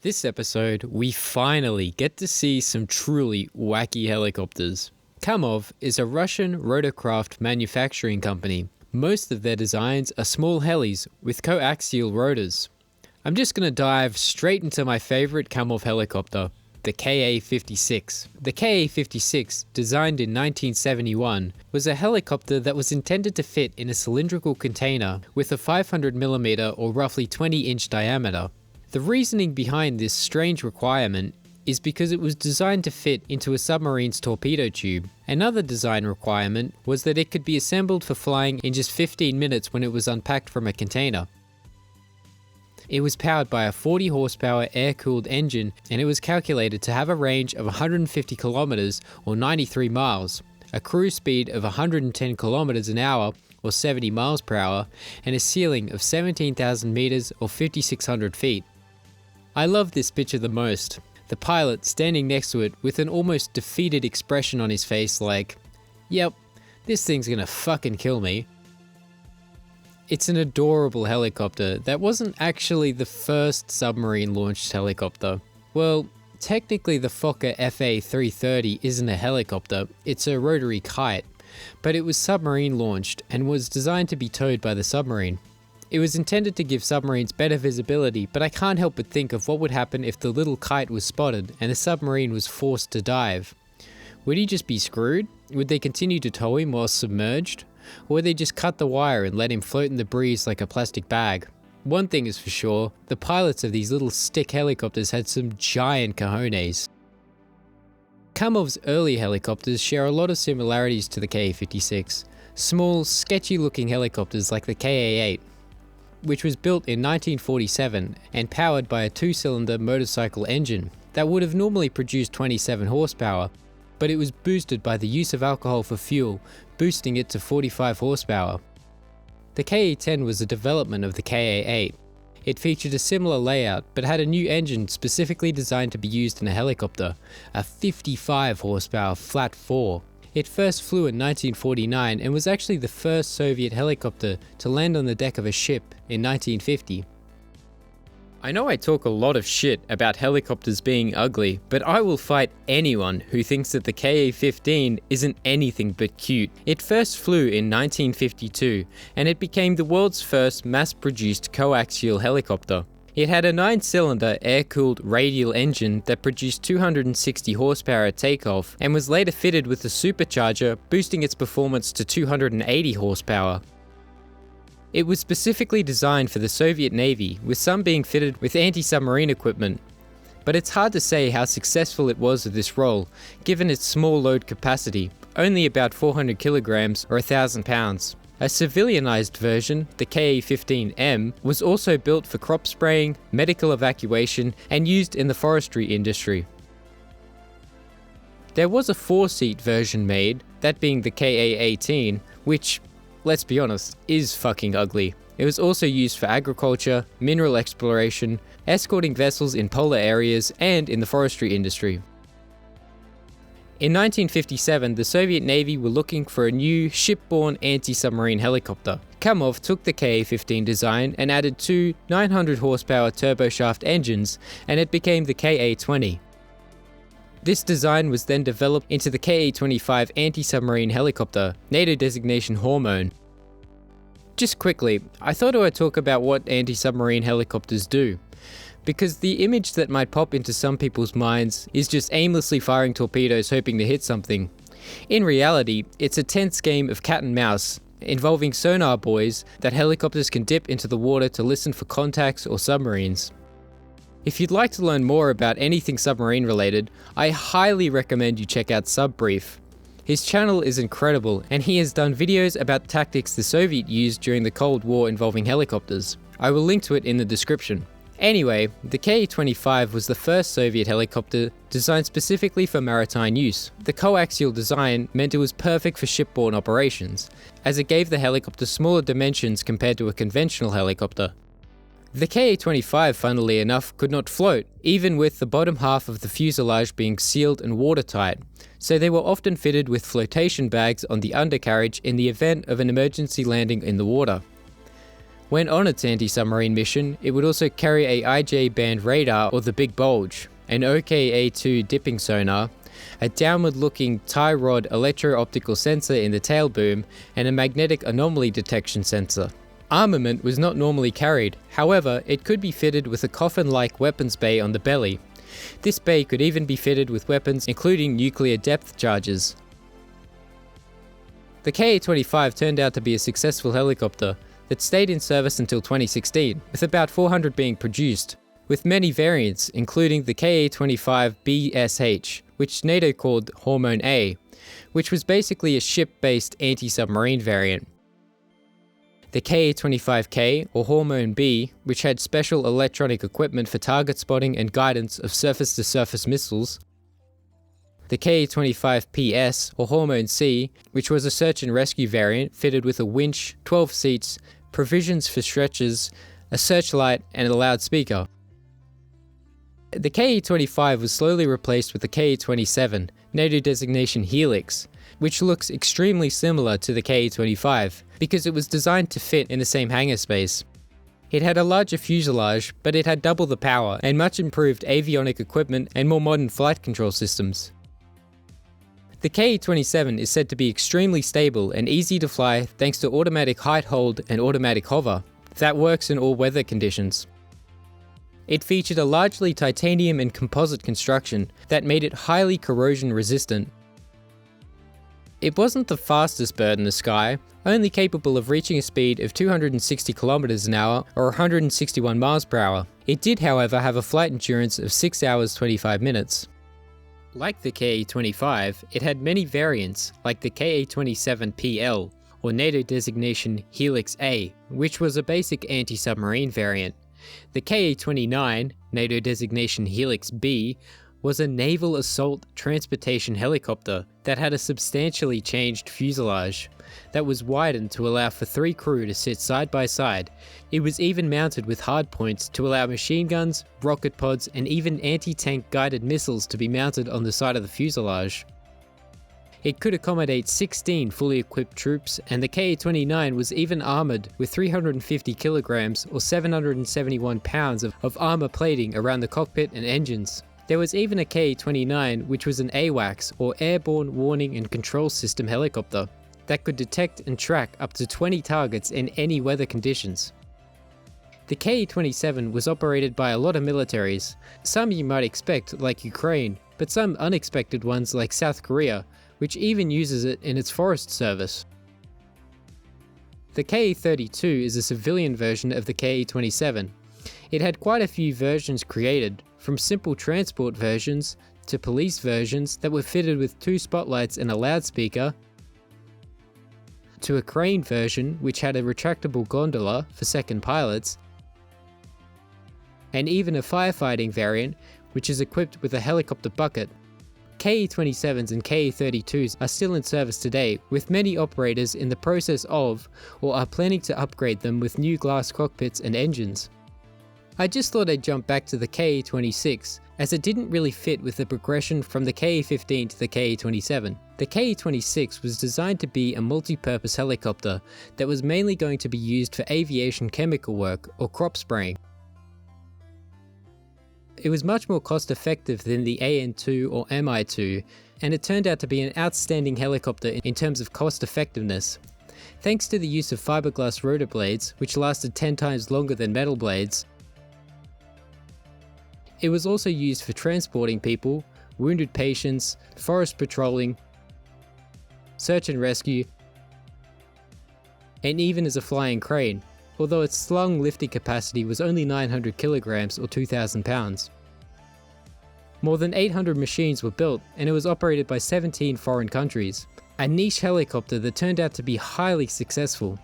This episode, we finally get to see some truly wacky helicopters. Kamov is a Russian rotorcraft manufacturing company. Most of their designs are small helis with coaxial rotors. I'm just going to dive straight into my favorite Kamov helicopter, the Ka-56. The Ka-56, designed in 1971, was a helicopter that was intended to fit in a cylindrical container with a 500mm or roughly 20-inch diameter. The reasoning behind this strange requirement is because it was designed to fit into a submarine's torpedo tube. Another design requirement was that it could be assembled for flying in just 15 minutes when it was unpacked from a container. It was powered by a 40 horsepower air-cooled engine, and it was calculated to have a range of 150 kilometers or 93 miles, a cruise speed of 110 kilometers an hour or 70 miles per hour, and a ceiling of 17,000 meters or 5,600 feet. I love this picture the most. The pilot standing next to it with an almost defeated expression on his face like, yep, this thing's gonna fucking kill me. It's an adorable helicopter that wasn't actually the first submarine launched helicopter. Well, technically the Fokker FA-330 isn't a helicopter, it's a rotary kite, but it was submarine launched and was designed to be towed by the submarine. It was intended to give submarines better visibility, but I can't help but think of what would happen if the little kite was spotted and the submarine was forced to dive. Would he just be screwed? Would they continue to tow him while submerged? Or would they just cut the wire and let him float in the breeze like a plastic bag? One thing is for sure, the pilots of these little stick helicopters had some giant cojones. Kamov's early helicopters share a lot of similarities to the Ka-56. Small, sketchy looking helicopters like the Ka-8, which was built in 1947 and powered by a two-cylinder motorcycle engine that would have normally produced 27 horsepower, but it was boosted by the use of alcohol for fuel, boosting it to 45 horsepower. The Ka-10 was a development of the Ka-8. It featured a similar layout, but had a new engine specifically designed to be used in a helicopter, a 55 horsepower flat 4. It first flew in 1949 and was actually the first Soviet helicopter to land on the deck of a ship in 1950. I know I talk a lot of shit about helicopters being ugly, but I will fight anyone who thinks that the Ka-15 isn't anything but cute. It first flew in 1952, and it became the world's first mass-produced coaxial helicopter. It had a 9-cylinder air-cooled radial engine that produced 260 horsepower at takeoff and was later fitted with a supercharger, boosting its performance to 280 horsepower. It was specifically designed for the Soviet Navy, with some being fitted with anti-submarine equipment. But it's hard to say how successful it was with this role, given its small load capacity, only about 400 kilograms or 1,000 pounds. A civilianized version, the Ka-15M, was also built for crop spraying, medical evacuation, and used in the forestry industry. There was a 4-seat version made, that being the Ka-18, which, let's be honest, is fucking ugly. It was also used for agriculture, mineral exploration, escorting vessels in polar areas, and in the forestry industry. In 1957, the Soviet Navy were looking for a new shipborne anti-submarine helicopter. Kamov took the Ka-15 design and added two 900 horsepower turboshaft engines, and it became the Ka-20. This design was then developed into the Ka-25 anti-submarine helicopter, NATO designation Hormone. Just quickly, I thought I would talk about what anti-submarine helicopters do, because the image that might pop into some people's minds is just aimlessly firing torpedoes hoping to hit something. In reality, it's a tense game of cat and mouse, involving sonar buoys that helicopters can dip into the water to listen for contacts or submarines. If you'd like to learn more about anything submarine related, I highly recommend you check out Subbrief. His channel is incredible, and he has done videos about tactics the Soviet used during the Cold War involving helicopters. I will link to it in the description. Anyway, the Ka-25 was the first Soviet helicopter designed specifically for maritime use. The coaxial design meant it was perfect for shipborne operations, as it gave the helicopter smaller dimensions compared to a conventional helicopter. The Ka-25, funnily enough, could not float, even with the bottom half of the fuselage being sealed and watertight, so they were often fitted with flotation bags on the undercarriage in the event of an emergency landing in the water. When on its anti-submarine mission, it would also carry a IJ band radar or the Big Bulge, an OKA-2 dipping sonar, a downward-looking tie rod electro-optical sensor in the tail boom, and a magnetic anomaly detection sensor. Armament was not normally carried, however, it could be fitted with a coffin-like weapons bay on the belly. This bay could even be fitted with weapons including nuclear depth charges. The Ka-25 turned out to be a successful helicopter that stayed in service until 2016, with about 400 being produced, with many variants including the Ka-25BSH, which NATO called Hormone A, which was basically a ship-based anti-submarine variant. The Ka-25K, or Hormone B, which had special electronic equipment for target spotting and guidance of surface-to-surface missiles. The Ka-25PS, or Hormone C, which was a search and rescue variant fitted with a winch, 12 seats, provisions for stretchers, a searchlight, and a loudspeaker. The Ka-25 was slowly replaced with the Ka-27, NATO designation Helix, which looks extremely similar to the Ka-25 because it was designed to fit in the same hangar space. It had a larger fuselage, but it had double the power and much improved avionic equipment and more modern flight control systems. The Ka-27 is said to be extremely stable and easy to fly thanks to automatic height hold and automatic hover that works in all weather conditions. It featured a largely titanium and composite construction that made it highly corrosion resistant. It wasn't the fastest bird in the sky, only capable of reaching a speed of 260 km an hour or 161 miles per hour. It did, however, have a flight endurance of 6 hours 25 minutes. Like the Ka-25, it had many variants, like the Ka-27PL, or NATO designation Helix A, which was a basic anti-submarine variant. The Ka-29, NATO designation Helix B, was a naval assault transportation helicopter that had a substantially changed fuselage that was widened to allow for 3 crew to sit side by side. It was even mounted with hardpoints to allow machine guns, rocket pods, and even anti-tank guided missiles to be mounted on the side of the fuselage. It could accommodate 16 fully equipped troops, and the Ka-29 was even armoured with 350 kilograms or 771 pounds of armour plating around the cockpit and engines. There was even a Ka-29 which was an AWACS, or Airborne Warning and Control System helicopter, that could detect and track up to 20 targets in any weather conditions. The Ka-27 was operated by a lot of militaries, some you might expect like Ukraine, but some unexpected ones like South Korea, which even uses it in its forest service. The Ka-32 is a civilian version of the Ka-27. It had quite a few versions created, from simple transport versions to police versions that were fitted with 2 spotlights and a loudspeaker, to a crane version which had a retractable gondola for second pilots, and even a firefighting variant which is equipped with a helicopter bucket. Ka-27s and Ka-32s are still in service today, with many operators in the process of or are planning to upgrade them with new glass cockpits and engines. I just thought I'd jump back to the Ka-26, as it didn't really fit with the progression from the Ka-15 to the Ka-27. The Ka-26 was designed to be a multi-purpose helicopter that was mainly going to be used for aviation chemical work or crop spraying. It was much more cost effective than the AN-2 or Mi-2, and it turned out to be an outstanding helicopter in terms of cost effectiveness. Thanks to the use of fiberglass rotor blades, which lasted 10 times longer than metal blades. It was also used for transporting people, wounded patients, forest patrolling, search and rescue, and even as a flying crane, although its slung lifting capacity was only 900 kilograms or 2,000 pounds. More than 800 machines were built, and it was operated by 17 foreign countries, a niche helicopter that turned out to be highly successful.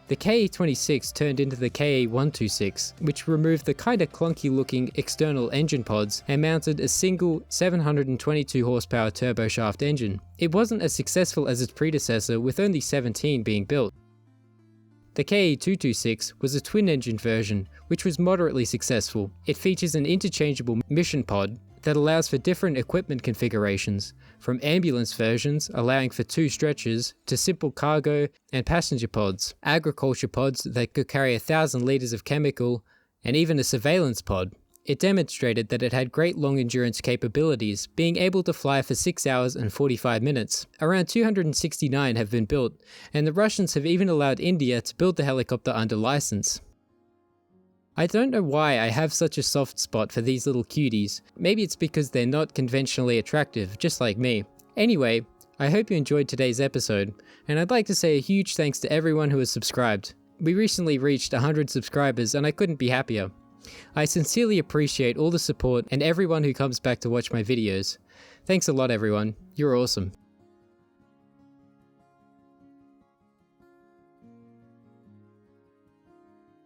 The Ka-26 turned into the Ka-126, which removed the kinda clunky looking external engine pods and mounted a single 722 horsepower turboshaft engine. It wasn't as successful as its predecessor, with only 17 being built. The Ka-226 was a twin engine version, which was moderately successful. It features an interchangeable mission pod that allows for different equipment configurations, from ambulance versions allowing for 2 stretchers to simple cargo and passenger pods, agriculture pods that could carry 1,000 litres of chemical, and even a surveillance pod. It demonstrated that it had great long endurance capabilities, being able to fly for 6 hours and 45 minutes. Around 269 have been built, and the Russians have even allowed India to build the helicopter under license. I don't know why I have such a soft spot for these little cuties. Maybe it's because they're not conventionally attractive, just like me. Anyway, I hope you enjoyed today's episode, and I'd like to say a huge thanks to everyone who has subscribed. We recently reached 100 subscribers and I couldn't be happier. I sincerely appreciate all the support and everyone who comes back to watch my videos. Thanks a lot everyone, you're awesome.